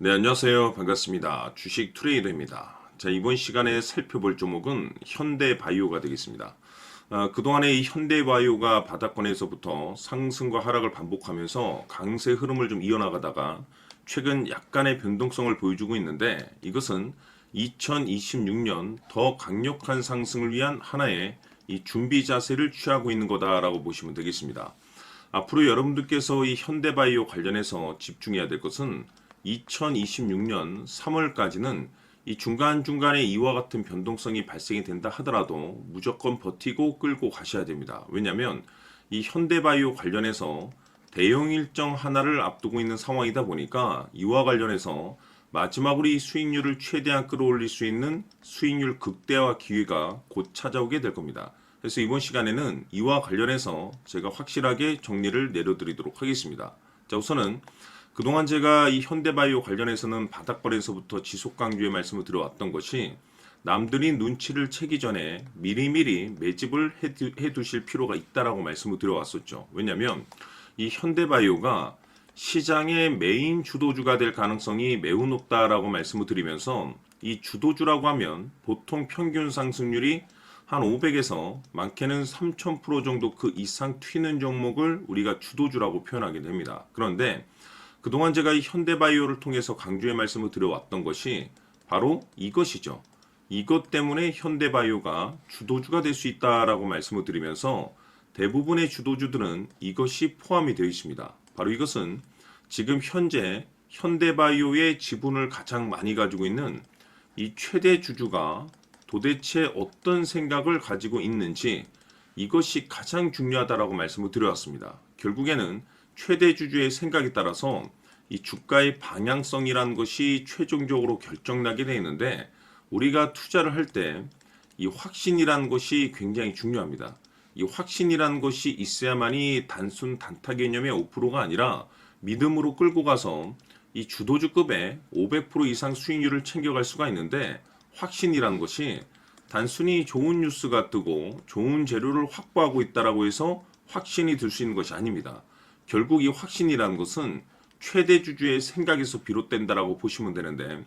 네, 안녕하세요. 반갑습니다. 주식 트레이더입니다. 자, 이번 시간에 살펴볼 종목은 현대바이오가 되겠습니다. 그동안에 이 현대바이오가 바닥권에서부터 상승과 하락을 반복하면서 강세 흐름을 좀 이어나가다가 최근 약간의 변동성을 보여주고 있는데, 이것은 2026년 더 강력한 상승을 위한 하나의 이 준비 자세를 취하고 있는 거다라고 보시면 되겠습니다. 앞으로 여러분들께서 이 현대바이오 관련해서 집중해야 될 것은 2026년 3월까지는 이 중간중간에 이와 같은 변동성이 발생이 된다 하더라도 무조건 버티고 끌고 가셔야 됩니다. 왜냐하면 이 현대바이오 관련해서 대형 일정 하나를 앞두고 있는 상황이다 보니까 이와 관련해서 마지막으로 이 수익률을 최대한 끌어올릴 수 있는 수익률 극대화 기회가 곧 찾아오게 될 겁니다. 그래서 이번 시간에는 이와 관련해서 제가 확실하게 정리를 내려드리도록 하겠습니다. 자, 우선은 그동안 제가 이 현대바이오 관련해서는 바닥권에서부터 지속 강조의 말씀을 드려왔던 것이, 남들이 눈치를 채기 전에 미리미리 매집을 해두실 필요가 있다라고 말씀을 드려왔었죠. 왜냐하면 이 현대바이오가 시장의 메인 주도주가 될 가능성이 매우 높다라고 말씀을 드리면서, 이 주도주라고 하면 보통 평균 상승률이 한 500에서 많게는 3000% 정도 그 이상 튀는 종목을 우리가 주도주라고 표현하게 됩니다. 그런데 그동안 제가 이 현대바이오를 통해서 강조의 말씀을 드려왔던 것이 바로 이것이죠. 이것 때문에 현대바이오가 주도주가 될 수 있다라고 말씀을 드리면서, 대부분의 주도주들은 이것이 포함이 되어 있습니다. 바로 이것은 지금 현재 현대바이오의 지분을 가장 많이 가지고 있는 이 최대 주주가 도대체 어떤 생각을 가지고 있는지, 이것이 가장 중요하다라고 말씀을 드려왔습니다. 결국에는 최대 주주의 생각에 따라서 이 주가의 방향성이라는 것이 최종적으로 결정나게 되어 있는데, 우리가 투자를 할 때 이 확신이라는 것이 굉장히 중요합니다. 이 확신이라는 것이 있어야만이 단순 단타 개념의 5%가 아니라 믿음으로 끌고 가서 이 주도주급의 500% 이상 수익률을 챙겨갈 수가 있는데, 확신이라는 것이 단순히 좋은 뉴스가 뜨고 좋은 재료를 확보하고 있다라고 해서 확신이 들 수 있는 것이 아닙니다. 결국 이 확신이라는 것은 최대 주주의 생각에서 비롯된다라고 보시면 되는데,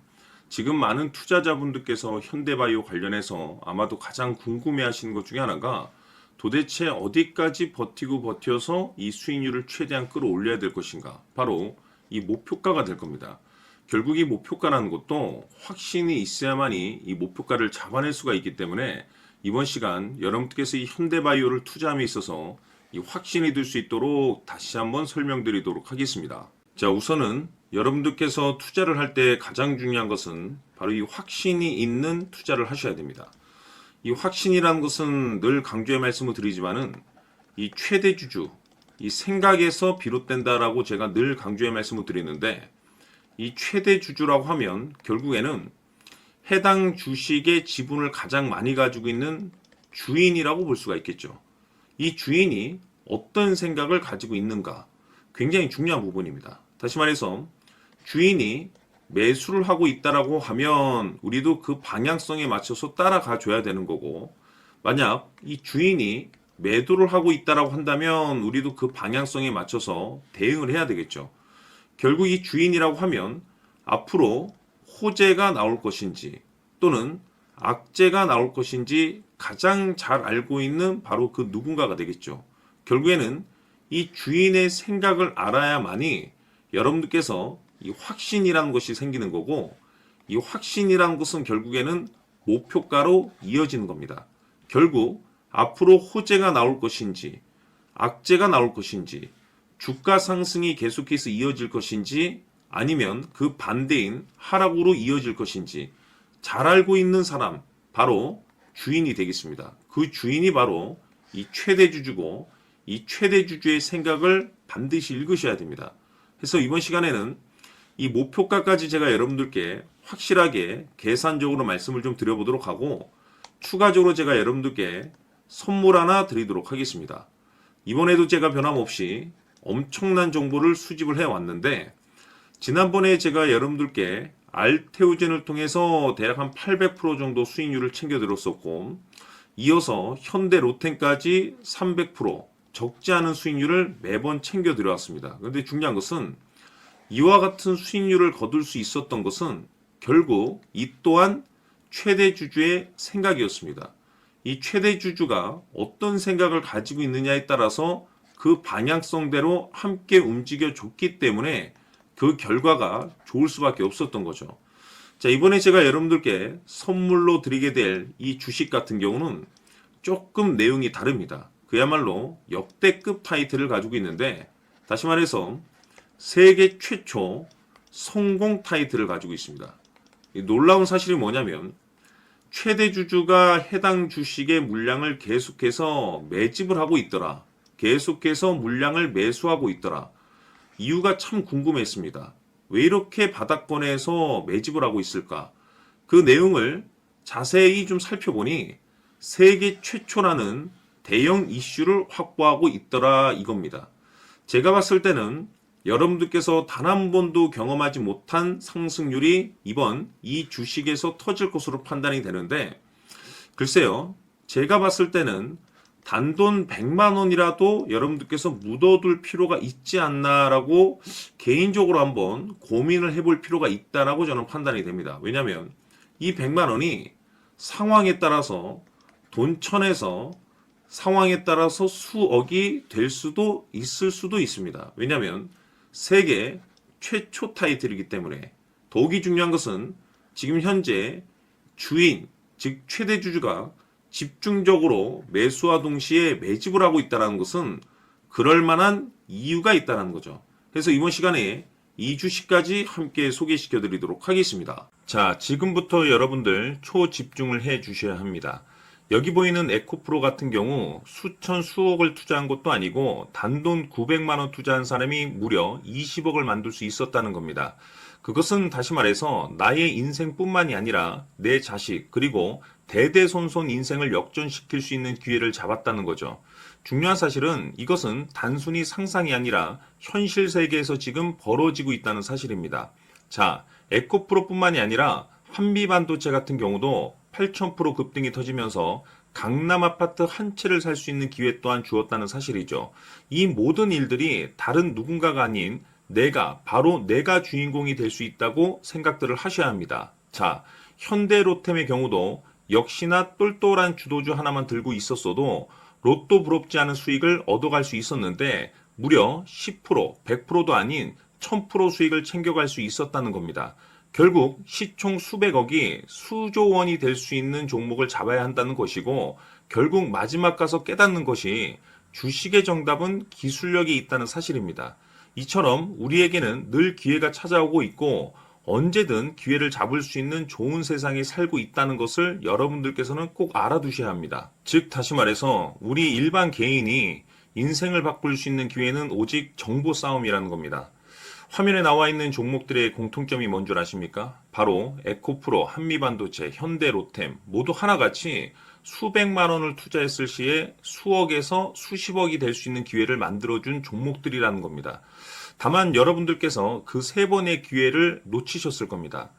지금 많은 투자자분들께서 현대바이오 관련해서 아마도 가장 궁금해하시는 것 중에 하나가, 도대체 어디까지 버티고 버텨서 이 수익률을 최대한 끌어올려야 될 것인가, 바로 이 목표가가 될 겁니다. 결국 이 목표가라는 것도 확신이 있어야만이 이 목표가를 잡아낼 수가 있기 때문에, 이번 시간 여러분께서 이 현대바이오를 투자함에 있어서 이 확신이 들 수 있도록 다시 한번 설명드리도록 하겠습니다. 자, 우선은 여러분들께서 투자를 할 때 가장 중요한 것은 바로 이 확신이 있는 투자를 하셔야 됩니다. 이 확신이라는 것은 늘 강조의 말씀을 드리지만은 이 최대 주주, 이 생각에서 비롯된다라고 제가 늘 강조의 말씀을 드리는데, 이 최대 주주라고 하면 결국에는 해당 주식의 지분을 가장 많이 가지고 있는 주인이라고 볼 수가 있겠죠. 이 주인이 어떤 생각을 가지고 있는가, 굉장히 중요한 부분입니다. 다시 말해서 주인이 매수를 하고 있다라고 하면 우리도 그 방향성에 맞춰서 따라가 줘야 되는 거고, 만약 이 주인이 매도를 하고 있다라고 한다면 우리도 그 방향성에 맞춰서 대응을 해야 되겠죠. 결국 이 주인이라고 하면 앞으로 호재가 나올 것인지 또는 악재가 나올 것인지 가장 잘 알고 있는 바로 그 누군가가 되겠죠. 결국에는 이 주인의 생각을 알아야만이 여러분들께서 이 확신이라는 것이 생기는 거고, 이 확신이라는 것은 결국에는 목표가로 이어지는 겁니다. 결국 앞으로 호재가 나올 것인지 악재가 나올 것인지, 주가 상승이 계속해서 이어질 것인지 아니면 그 반대인 하락으로 이어질 것인지 잘 알고 있는 사람, 바로 주인이 되겠습니다. 그 주인이 바로 이 최대 주주고, 이 최대 주주의 생각을 반드시 읽으셔야 됩니다. 그래서 이번 시간에는 이 목표가까지 제가 여러분들께 확실하게 계산적으로 말씀을 좀 드려보도록 하고, 추가적으로 제가 여러분들께 선물 하나 드리도록 하겠습니다. 이번에도 제가 변함없이 엄청난 정보를 수집을 해왔는데, 지난번에 제가 여러분들께 알테오젠을 통해서 대략 한 800% 정도 수익률을 챙겨드렸었고, 이어서 현대 로텐까지 300% 적지 않은 수익률을 매번 챙겨드려왔습니다. 그런데 중요한 것은 이와 같은 수익률을 거둘 수 있었던 것은 결국 이 또한 최대 주주의 생각이었습니다. 이 최대 주주가 어떤 생각을 가지고 있느냐에 따라서 그 방향성대로 함께 움직여 줬기 때문에 그 결과가 좋을 수밖에 없었던 거죠. 자, 이번에 제가 여러분들께 선물로 드리게 될 이 주식 같은 경우는 조금 내용이 다릅니다. 그야말로 역대급 타이틀을 가지고 있는데, 다시 말해서 세계 최초 성공 타이틀을 가지고 있습니다. 이 놀라운 사실이 뭐냐면 최대 주주가 해당 주식의 물량을 계속해서 매집을 하고 있더라. 계속해서 물량을 매수하고 있더라. 이유가 참 궁금했습니다. 왜 이렇게 바닥권에서 매집을 하고 있을까? 그 내용을 자세히 좀 살펴보니 세계 최초라는 대형 이슈를 확보하고 있더라 이겁니다. 제가 봤을 때는 여러분들께서 단 한 번도 경험하지 못한 상승률이 이번 이 주식에서 터질 것으로 판단이 되는데, 글쎄요, 제가 봤을 때는 단돈 100만 원이라도 여러분들께서 묻어둘 필요가 있지 않나라고 개인적으로 한번 고민을 해볼 필요가 있다라고 저는 판단이 됩니다. 왜냐하면 이 100만 원이 상황에 따라서 돈천에서 상황에 따라서 수억이 될 수도 있을 수도 있습니다. 왜냐하면 세계 최초 타이틀이기 때문에. 더욱이 중요한 것은 지금 현재 주인, 즉 최대 주주가 집중적으로 매수와 동시에 매집을 하고 있다는 것은 그럴 만한 이유가 있다는 거죠. 그래서 이번 시간에 이 주식까지 함께 소개시켜 드리도록 하겠습니다. 자, 지금부터 여러분들 초집중을 해 주셔야 합니다. 여기 보이는 에코프로 같은 경우 수천 수억을 투자한 것도 아니고 단돈 900만 원 투자한 사람이 무려 20억을 만들 수 있었다는 겁니다. 그것은 다시 말해서 나의 인생뿐만이 아니라 내 자식 그리고 대대손손 인생을 역전시킬 수 있는 기회를 잡았다는 거죠. 중요한 사실은 이것은 단순히 상상이 아니라 현실 세계에서 지금 벌어지고 있다는 사실입니다. 자, 에코프로뿐만이 아니라 한미반도체 같은 경우도 8,000% 급등이 터지면서 강남 아파트 한 채를 살 수 있는 기회 또한 주었다는 사실이죠. 이 모든 일들이 다른 누군가가 아닌 바로 내가 주인공이 될 수 있다고 생각들을 하셔야 합니다. 자, 현대로템의 경우도 역시나 똘똘한 주도주 하나만 들고 있었어도 로또 부럽지 않은 수익을 얻어갈 수 있었는데 무려 10%, 100%도 아닌 1000% 수익을 챙겨갈 수 있었다는 겁니다. 결국 시총 수백억이 수조 원이 될 수 있는 종목을 잡아야 한다는 것이고, 결국 마지막 가서 깨닫는 것이 주식의 정답은 기술력이 있다는 사실입니다. 이처럼 우리에게는 늘 기회가 찾아오고 있고 언제든 기회를 잡을 수 있는 좋은 세상에 살고 있다는 것을 여러분들께서는 꼭 알아두셔야 합니다. 즉 다시 말해서 우리 일반 개인이 인생을 바꿀 수 있는 기회는 오직 정보 싸움이라는 겁니다. 화면에 나와 있는 종목들의 공통점이 뭔 줄 아십니까? 바로 에코프로, 한미반도체, 현대로템 모두 하나같이 수백만 원을 투자했을 시에 수억에서 수십억이 될 수 있는 기회를 만들어준 종목들이라는 겁니다. 다만 여러분들께서 그 세 번의 기회를 놓치셨을 겁니다.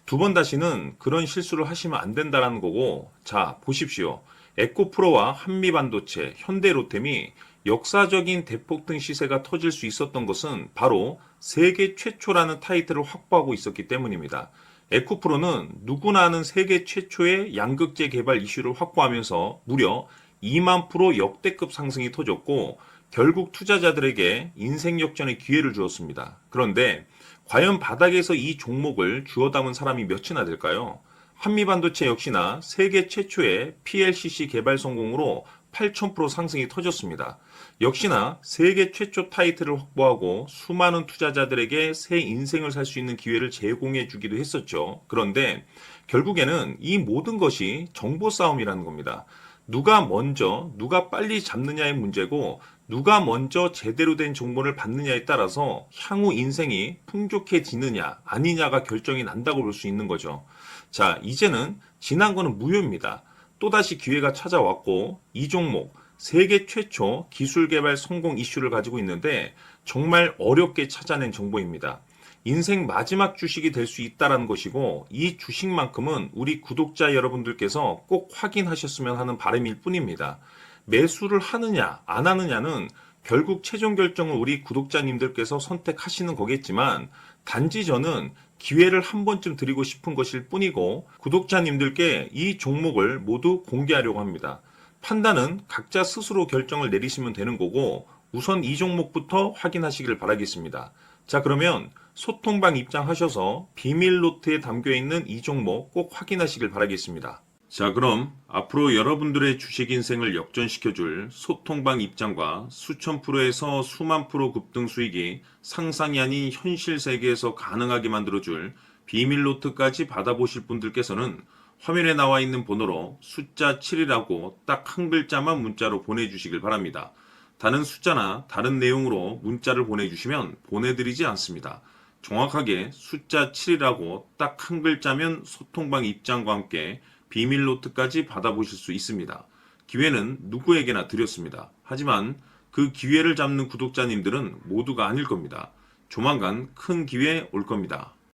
두 번 다시는 그런 실수를 하시면 안 된다는 거고, 자 보십시오. 에코프로와 한미반도체, 현대로템이 역사적인 대폭등 시세가 터질 수 있었던 것은 바로 세계 최초라는 타이틀을 확보하고 있었기 때문입니다. 에코프로는 누구나 아는 세계 최초의 양극재 개발 이슈를 확보하면서 무려 2만 프로 역대급 상승이 터졌고 결국 투자자들에게 인생 역전의 기회를 주었습니다. 그런데 과연 바닥에서 이 종목을 주워 담은 사람이 몇이나 될까요? 한미반도체 역시나 세계 최초의 PLCC 개발 성공으로 8,000% 상승이 터졌습니다. 역시나 세계 최초 타이틀을 확보하고 수많은 투자자들에게 새 인생을 살 수 있는 기회를 제공해 주기도 했었죠. 그런데 결국에는 이 모든 것이 정보 싸움이라는 겁니다. 누가 먼저, 누가 빨리 잡느냐의 문제고 누가 먼저 제대로 된 정보를 받느냐에 따라서 향후 인생이 풍족해지느냐 아니냐가 결정이 난다고 볼 수 있는 거죠. 자, 이제는 지난 거는 무효입니다. 또다시 기회가 찾아왔고 이 종목 세계 최초 기술 개발 성공 이슈를 가지고 있는데 정말 어렵게 찾아낸 정보입니다. 인생 마지막 주식이 될 수 있다는 것이고 이 주식만큼은 우리 구독자 여러분들께서 꼭 확인하셨으면 하는 바람일 뿐입니다. 매수를 하느냐 안 하느냐는 결국 최종 결정은 우리 구독자님들께서 선택하시는 거겠지만 단지 저는 기회를 한 번쯤 드리고 싶은 것일 뿐이고 구독자님들께 이 종목을 모두 공개하려고 합니다. 판단은 각자 스스로 결정을 내리시면 되는 거고 우선 이 종목부터 확인하시길 바라겠습니다. 자, 그러면 소통방 입장하셔서 비밀 노트에 담겨 있는 이 종목 꼭 확인하시길 바라겠습니다. 자, 그럼 앞으로 여러분들의 주식 인생을 역전시켜줄 소통방 입장과 수천 프로에서 수만 프로 급등 수익이 상상이 아닌 현실 세계에서 가능하게 만들어줄 비밀 노트까지 받아보실 분들께서는 화면에 나와 있는 번호로 숫자 7이라고 딱 한 글자만 문자로 보내주시길 바랍니다. 다른 숫자나 다른 내용으로 문자를 보내주시면 보내드리지 않습니다. 정확하게 숫자 7이라고 딱 한 글자면 소통방 입장과 함께 비밀 노트까지 받아보실 수 있습니다. 기회는 누구에게나 드렸습니다. 하지만 그 기회를 잡는 구독자님들은 모두가 아닐 겁니다. 조만간 큰 기회 올 겁니다.